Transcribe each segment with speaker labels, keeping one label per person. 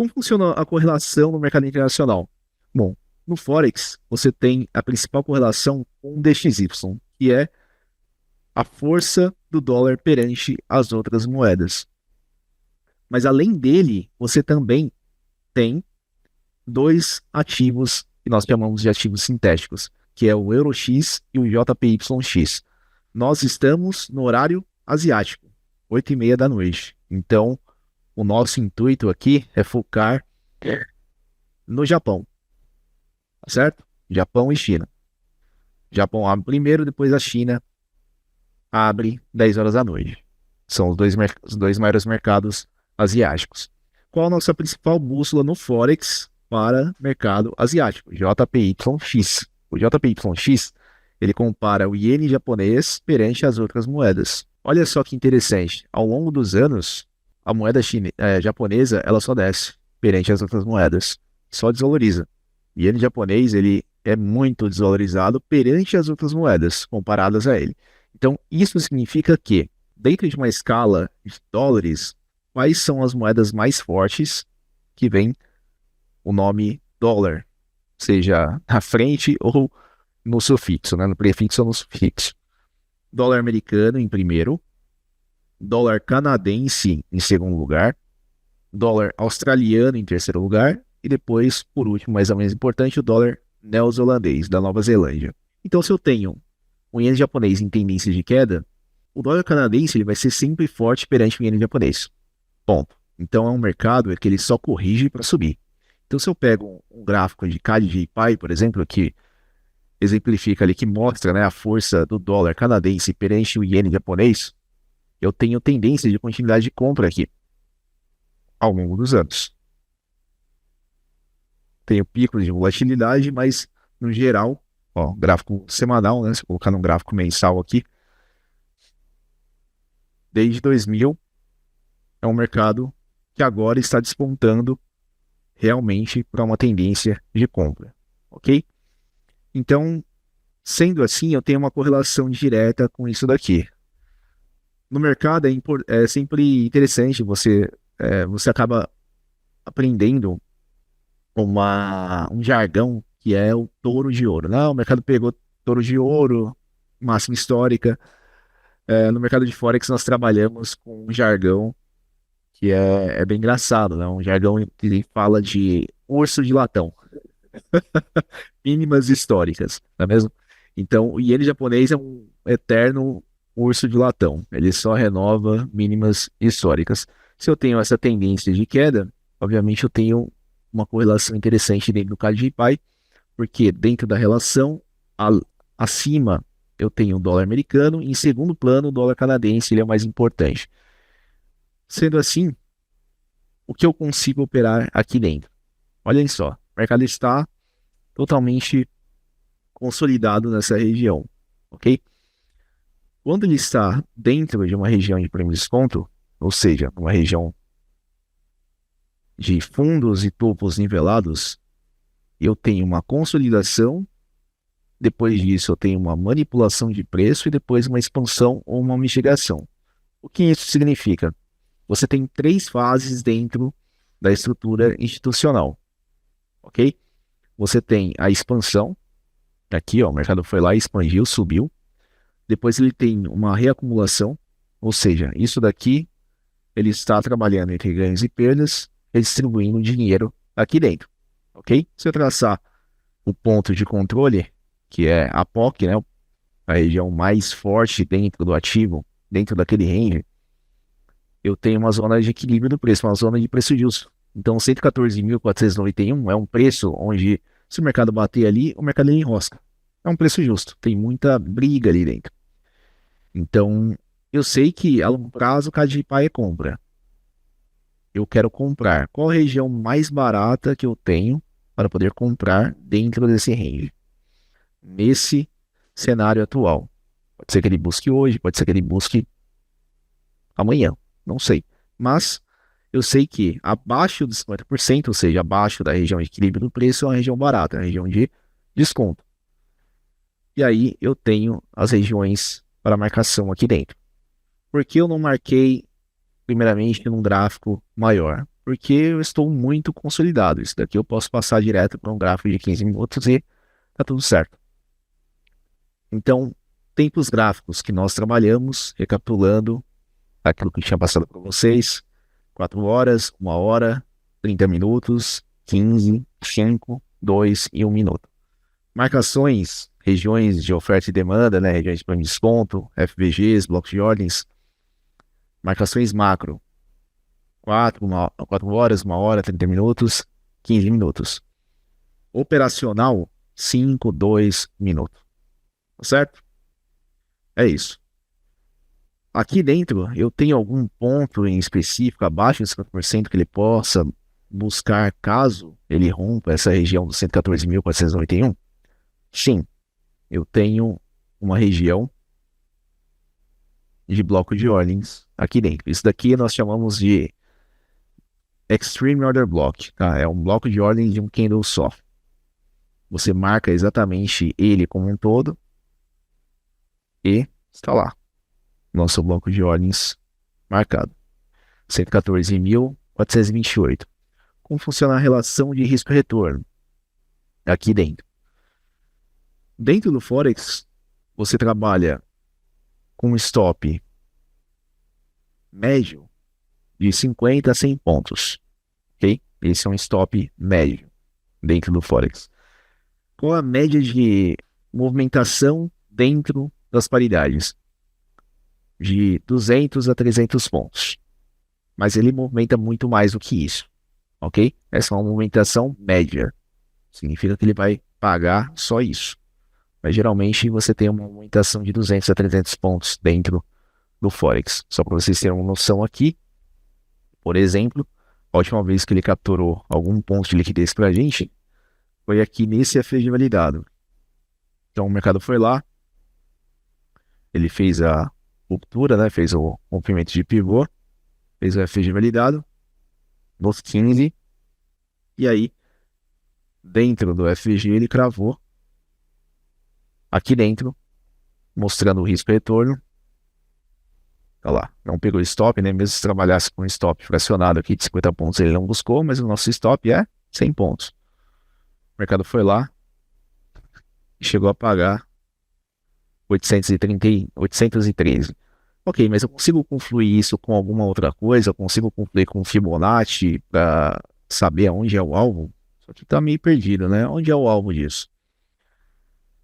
Speaker 1: Como funciona a correlação no mercado internacional? Bom, no Forex, você tem a principal correlação com o DXY, que é a força do dólar perante as outras moedas. Mas além dele, você também tem dois ativos que nós chamamos de ativos sintéticos, que é o EuroX e o JPYX. Nós estamos no horário asiático, 8h30 da noite. Então, o nosso intuito aqui é focar no Japão, tá certo? Japão e China. Japão abre primeiro, depois a China abre 10 horas da noite. São os dois maiores mercados asiáticos. Qual a nossa principal bússola no Forex para mercado asiático? JPYX. O JPYX, ele compara o iene japonês perante as outras moedas. Olha só que interessante. Ao longo dos anos, a moeda japonesa, ela só desce perante as outras moedas. Só desvaloriza. O iene japonês, ele é muito desvalorizado perante as outras moedas comparadas a ele. Então, isso significa que, dentro de uma escala de dólares, quais são as moedas mais fortes que vem o nome dólar, seja na frente ou no sufixo, né? No prefixo ou no sufixo. Dólar americano em primeiro, dólar canadense em segundo lugar, dólar australiano em terceiro lugar e depois, por último, mais ou menos importante, o dólar neozelandês da Nova Zelândia. Então, se eu tenho o iene japonês em tendência de queda, o dólar canadense ele vai ser sempre forte perante o iene japonês. Ponto. Então é um mercado que ele só corrige para subir. Então se eu pego um gráfico de CAD-JPY, por exemplo, que exemplifica ali, que mostra, né, a força do dólar canadense perante o iene japonês, eu tenho tendência de continuidade de compra aqui ao longo dos anos. Tenho picos de volatilidade, mas no geral, ó, gráfico semanal, né, se eu colocar num gráfico mensal aqui, desde 2000, é um mercado que agora está despontando realmente para uma tendência de compra, ok? Então, sendo assim, eu tenho uma correlação direta com isso daqui. No mercado é sempre interessante, você acaba aprendendo um jargão que é o touro de ouro. Não, o mercado pegou touro de ouro, máxima histórica. No mercado de Forex nós trabalhamos com um jargão que é bem engraçado, né? Um jargão que fala de urso de latão, mínimas históricas, não é mesmo? Então, o iene japonês é um eterno urso de latão, ele só renova mínimas históricas. Se eu tenho essa tendência de queda, obviamente eu tenho uma correlação interessante dentro do CAD-JPY, porque dentro da relação, acima eu tenho o dólar americano, e em segundo plano o dólar canadense, ele é o mais importante. Sendo assim, o que eu consigo operar aqui dentro? Olhem só, o mercado está totalmente consolidado nessa região, ok? Quando ele está dentro de uma região de prêmio de desconto, ou seja, uma região de fundos e topos nivelados, eu tenho uma consolidação, depois disso eu tenho uma manipulação de preço e depois uma expansão ou uma mitigação. O que isso significa? Você tem três fases dentro da estrutura institucional, ok? Você tem a expansão, aqui ó, o mercado foi lá, expandiu, subiu. Depois ele tem uma reacumulação, ou seja, isso daqui ele está trabalhando entre ganhos e perdas, redistribuindo dinheiro aqui dentro, ok? Se eu traçar o ponto de controle, que é a POC, né, a região mais forte dentro do ativo, dentro daquele range, eu tenho uma zona de equilíbrio do preço, uma zona de preço justo. Então, 114.491 é um preço onde, se o mercado bater ali, o mercado enrosca. É um preço justo, tem muita briga ali dentro. Então, eu sei que a longo prazo o CAD-JPY é compra. Eu quero comprar. Qual a região mais barata que eu tenho para poder comprar dentro desse range? Nesse cenário atual. Pode ser que ele busque hoje, pode ser que ele busque amanhã, não sei. Mas eu sei que abaixo dos 50%, ou seja, abaixo da região de equilíbrio do preço, é uma região barata, é uma região de desconto. E aí eu tenho as regiões para marcação aqui dentro. Por que eu não marquei, primeiramente, num gráfico maior? porque eu estou muito consolidado. Isso daqui eu posso passar direto para um gráfico de 15 minutos e tá tudo certo. Então, tempos gráficos que nós trabalhamos, recapitulando aquilo que eu tinha passado para vocês: 4 horas, 1 hora, 30 minutos, 15, 5, 2 e 1 minuto. Marcações, regiões de oferta e demanda, né? Regiões de plano de desconto, FVGs, blocos de ordens. Marcações macro: 4 horas, 1 hora, 30 minutos, 15 minutos. Operacional: 5, 2 minutos. Tá certo? É isso. Aqui dentro, eu tenho algum ponto em específico abaixo de 50% que ele possa buscar caso ele rompa essa região dos 114.491? Sim, eu tenho uma região de bloco de ordens aqui dentro. Isso daqui nós chamamos de Extreme Order Block, tá? É um bloco de ordem de um candle só. Você marca exatamente ele como um todo e está lá. Nosso bloco de ordens marcado. 114.428. Como funciona a relação de risco-retorno aqui dentro? Dentro do Forex, você trabalha com um stop médio de 50 a 100 pontos. Ok? Esse é um stop médio dentro do Forex. Qual a média de movimentação dentro das paridades? De 200 a 300 pontos. Mas ele movimenta muito mais do que isso. Ok? Essa é uma movimentação média. Significa que ele vai pagar só isso. Mas geralmente você tem uma movimentação de 200 a 300 pontos dentro do Forex. Só para vocês terem uma noção aqui, por exemplo, a última vez que ele capturou algum ponto de liquidez para a gente foi aqui nesse FG validado. Então o mercado foi lá, ele fez a ruptura, né? Fez o rompimento de pivô, fez o FG validado nos 15, e aí dentro do FG ele cravou aqui dentro, mostrando o risco-retorno. Olha lá, não pegou stop, né? Mesmo se trabalhasse com stop fracionado aqui de 50 pontos, ele não buscou, mas o nosso stop é 100 pontos. O mercado foi lá e chegou a pagar 813. Ok, mas eu consigo confluir isso com alguma outra coisa? Eu consigo confluir com Fibonacci para saber aonde é o alvo? Só que tá meio perdido, né? Onde é o alvo disso?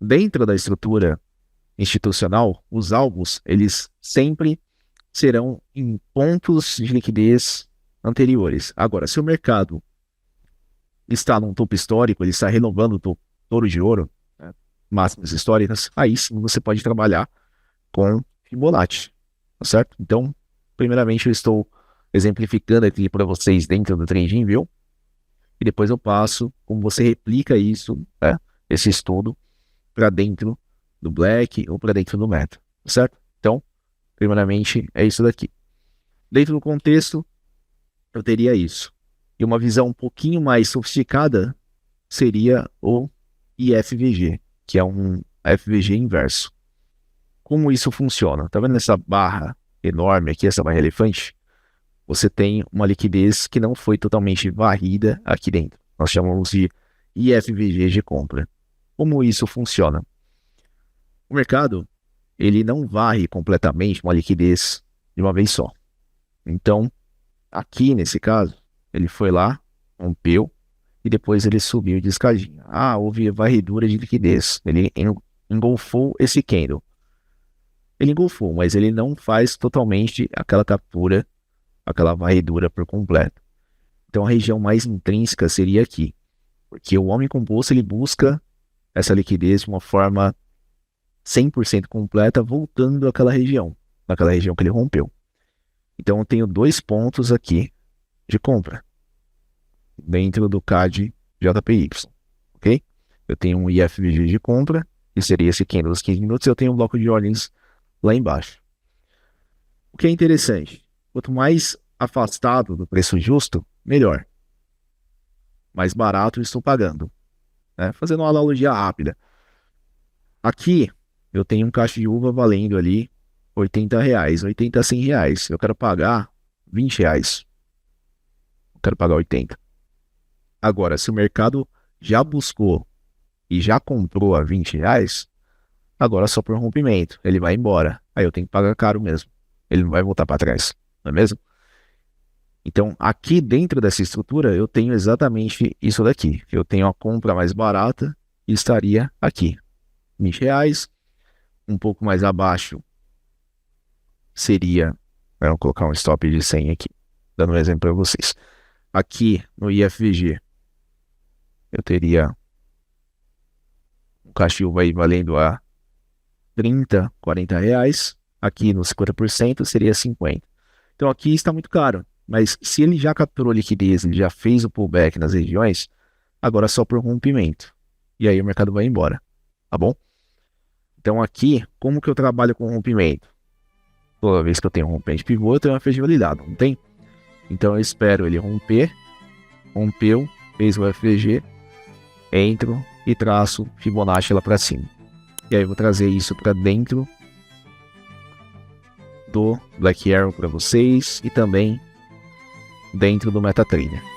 Speaker 1: Dentro da estrutura institucional, os alvos, eles sempre serão em pontos de liquidez anteriores. Agora, se o mercado está num topo histórico, ele está renovando o touro de ouro, né, máximas históricas, aí sim você pode trabalhar com Fibonacci, tá certo? Então, primeiramente eu estou exemplificando aqui para vocês dentro do TradingView, e depois eu passo como você replica isso, né, esse estudo, para dentro do Black ou para dentro do Meta, tá certo? Então, primeiramente é isso daqui. Dentro do contexto, eu teria isso. E uma visão um pouquinho mais sofisticada seria o IFVG, que é um FVG inverso. Como isso funciona? Tá vendo essa barra enorme aqui, essa barra elefante? Você tem uma liquidez que não foi totalmente varrida aqui dentro. Nós chamamos de IFVG de compra. Como isso funciona? O mercado, ele não varre completamente uma liquidez de uma vez só. Então, aqui nesse caso, ele foi lá, rompeu, e depois ele subiu de escadinha. Ah, houve varredura de liquidez. Ele engolfou esse candle. Ele engolfou, mas ele não faz totalmente aquela captura, aquela varredura por completo. Então a região mais intrínseca seria aqui. Porque o homem composto, ele busca essa liquidez de uma forma 100% completa, voltando àquela região, naquela região que ele rompeu. Então eu tenho 2 pontos aqui de compra dentro do CAD JPY, ok? Eu tenho um IFVG de compra, que seria esse candle dos 15 minutos, e eu tenho um bloco de ordens lá embaixo. O que é interessante, quanto mais afastado do preço justo, melhor. Mais barato eu estou pagando, né? Fazendo uma analogia rápida. Aqui, eu tenho um caixa de uva valendo ali R$ 80, 80 a R$ 100. Eu quero pagar R$ 20. quero pagar 80. Agora, se o mercado já buscou e já comprou a R$ 20, agora é só por rompimento. Ele vai embora. Aí eu tenho que pagar caro mesmo. Ele não vai voltar para trás, não é mesmo? Então, aqui dentro dessa estrutura, eu tenho exatamente isso daqui. Eu tenho a compra mais barata e estaria aqui. R$ 20. Um pouco mais abaixo seria... Vamos colocar um stop de 100 aqui, dando um exemplo para vocês. Aqui no IFVG, eu teria um cachorro aí valendo a 30, 40 reais. Aqui no 50% seria 50. Então aqui está muito caro. Mas se ele já capturou liquidez, ele já fez o pullback nas regiões, agora é só por rompimento. E aí o mercado vai embora. Tá bom? Então aqui, como que eu trabalho com rompimento? Toda vez que eu tenho um rompimento de pivô, eu tenho uma FG validada, não tem? Então eu espero ele romper. Rompeu, fez o FG, entro e traço Fibonacci lá para cima. E aí eu vou trazer isso para dentro do Black Arrow para vocês e também dentro do MetaTrader.